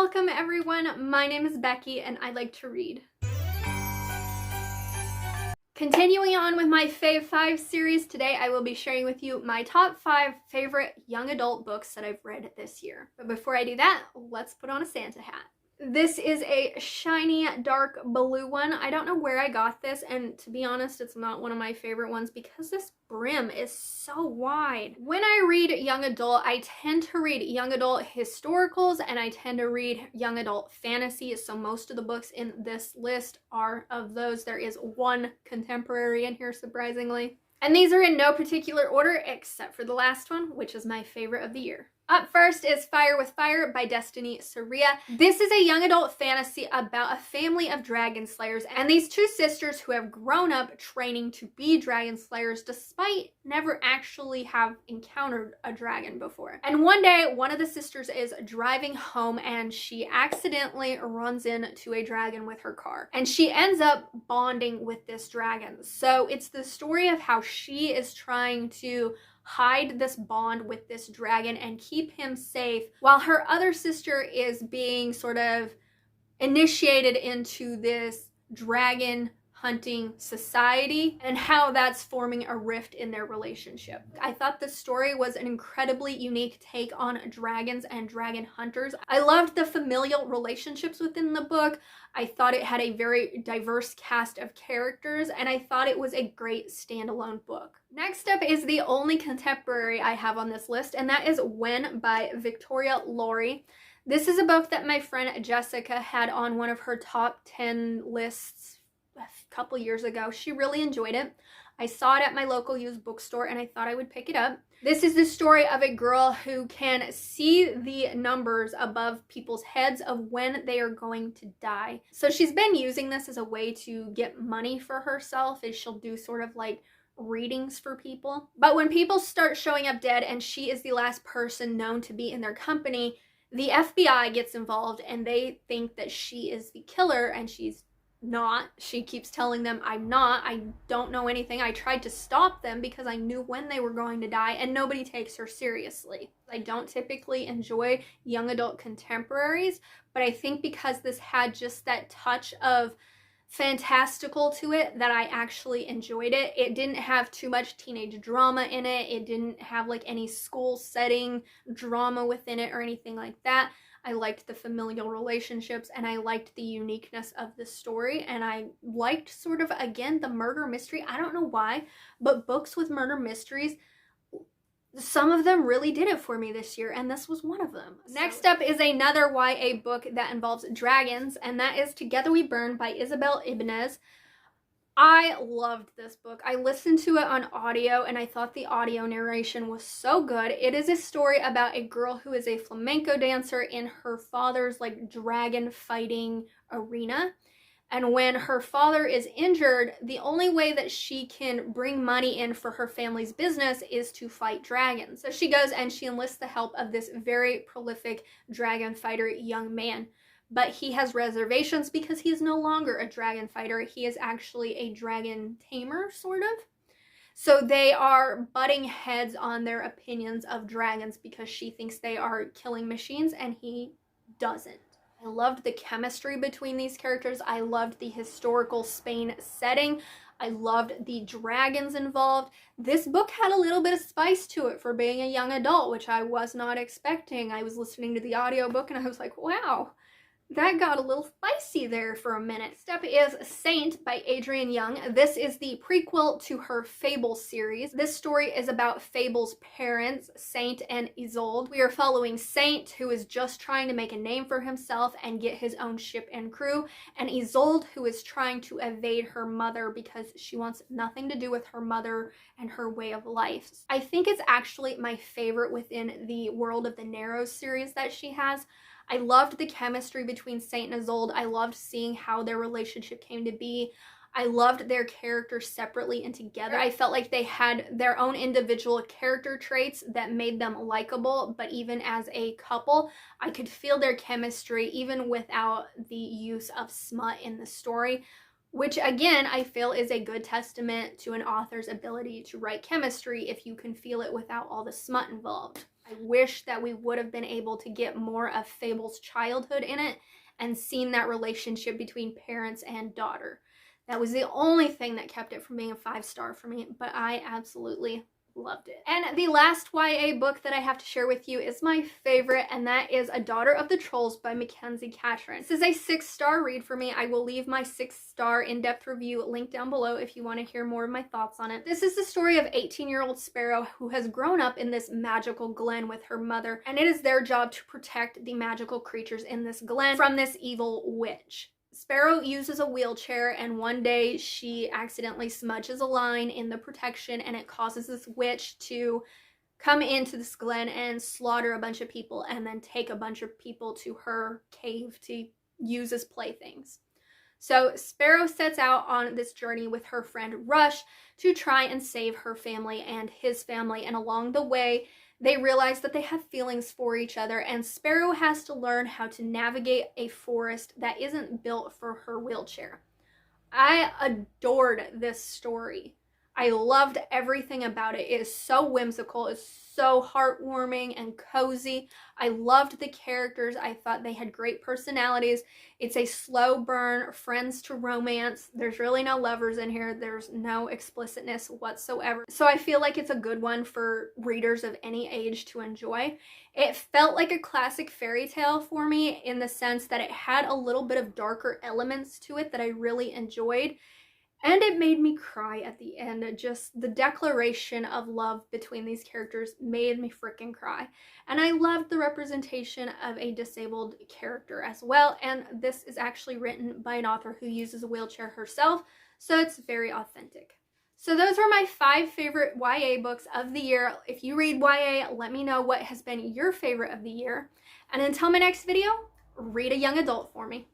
Welcome everyone, my name is Becky and I like to read. Continuing on with my Fave 5 series, today I will be sharing with you my top 5 favorite young adult books that I've read this year. But before I do that, let's put on a Santa hat. This is a shiny dark blue one. I don't know where I got this, and to be honest, it's not one of my favorite ones because this brim is so wide. When I read young adult, I tend to read young adult historicals and I tend to read young adult fantasy, so most of the books in this list are of those. There is one contemporary in here, surprisingly. And these are in no particular order except for the last one, which is my favorite of the year. Up first is Fire with Fire by Destiny Saria. This is a young adult fantasy about a family of dragon slayers and these two sisters who have grown up training to be dragon slayers despite never actually have encountered a dragon before. And one day, one of the sisters is driving home and she accidentally runs into a dragon with her car. And she ends up bonding with this dragon. So it's the story of how she is trying to hide this bond with this dragon and keep him safe while her other sister is being sort of initiated into this dragon hunting society and how that's forming a rift in their relationship. I thought this story was an incredibly unique take on dragons and dragon hunters. I loved the familial relationships within the book. I thought it had a very diverse cast of characters and I thought it was a great standalone book. Next up is the only contemporary I have on this list, and that is When by Victoria Laurie. This is a book that my friend Jessica had on one of her top 10 lists a couple years ago. She really enjoyed it. I saw it at my local used bookstore and I thought I would pick it up. This is the story of a girl who can see the numbers above people's heads of when they are going to die. So she's been using this as a way to get money for herself, is she'll do sort of like readings for people. But when people start showing up dead and she is the last person known to be in their company, the FBI gets involved and they think that she is the killer, and she's not. She keeps telling them, I'm not, I don't know anything. I tried to stop them because I knew when they were going to die, and nobody takes her seriously. I don't typically enjoy young adult contemporaries, but I think because this had just that touch of fantastical to it that I actually enjoyed it. It didn't have too much teenage drama in it. It didn't have like any school setting drama within it or anything like that. I liked the familial relationships and I liked the uniqueness of the story, and I liked sort of, again, the murder mystery. I don't know why, but books with murder mysteries, some of them really did it for me this year, and this was one of them. Next up is another YA book that involves dragons, and that is Together We Burn by Isabel Ibáñez. I loved this book. I listened to it on audio and I thought the audio narration was so good. It is a story about a girl who is a flamenco dancer in her father's like dragon fighting arena. And when her father is injured, the only way that she can bring money in for her family's business is to fight dragons. So she goes and she enlists the help of this very prolific dragon fighter young man. But he has reservations because he's no longer a dragon fighter. He is actually a dragon tamer, sort of. So they are butting heads on their opinions of dragons because she thinks they are killing machines and he doesn't. I loved the chemistry between these characters. I loved the historical Spain setting. I loved the dragons involved. This book had a little bit of spice to it for being a young adult, which I was not expecting. I was listening to the audiobook and I was like, wow, that got a little spicy there for a minute. Next up is Saint by Adrienne Young. This is the prequel to her Fable series. This story is about Fable's parents, Saint and Isolde. We are following Saint, who is just trying to make a name for himself and get his own ship and crew, and Isolde, who is trying to evade her mother because she wants nothing to do with her mother and her way of life. I think it's actually my favorite within the World of the Narrows series that she has. I loved the chemistry between Saint and Isolde. I loved seeing how their relationship came to be. I loved their characters separately and together. I felt like they had their own individual character traits that made them likable, but even as a couple, I could feel their chemistry even without the use of smut in the story, which again, I feel is a good testament to an author's ability to write chemistry if you can feel it without all the smut involved. I wish that we would have been able to get more of Fable's childhood in it and seen that relationship between parents and daughter. That was the only thing that kept it from being a 5-star for me, but I absolutely loved it. And the last YA book that I have to share with you is my favorite, and that is A Daughter of the Trolls by Mackenzie Catherine. This is a 6-star read for me. I will leave my 6-star in-depth review linked down below if you want to hear more of my thoughts on it. This is the story of 18-year-old Sparrow who has grown up in this magical glen with her mother, and it is their job to protect the magical creatures in this glen from this evil witch. Sparrow uses a wheelchair, and one day she accidentally smudges a line in the protection, and it causes this witch to come into this glen and slaughter a bunch of people and then take a bunch of people to her cave to use as playthings. So Sparrow sets out on this journey with her friend Rush to try and save her family and his family, and along the way they realize that they have feelings for each other, and Sparrow has to learn how to navigate a forest that isn't built for her wheelchair. I adored this story. I loved everything about it. It is so whimsical. It's so heartwarming and cozy. I loved the characters. I thought they had great personalities. It's a slow burn, friends to romance. There's really no lovers in here. There's no explicitness whatsoever. So I feel like it's a good one for readers of any age to enjoy. It felt like a classic fairy tale for me in the sense that it had a little bit of darker elements to it that I really enjoyed. And it made me cry at the end. Just the declaration of love between these characters made me freaking cry. And I loved the representation of a disabled character as well. And this is actually written by an author who uses a wheelchair herself, so it's very authentic. So those were my 5 favorite YA books of the year. If you read YA, let me know what has been your favorite of the year. And until my next video, read a young adult for me.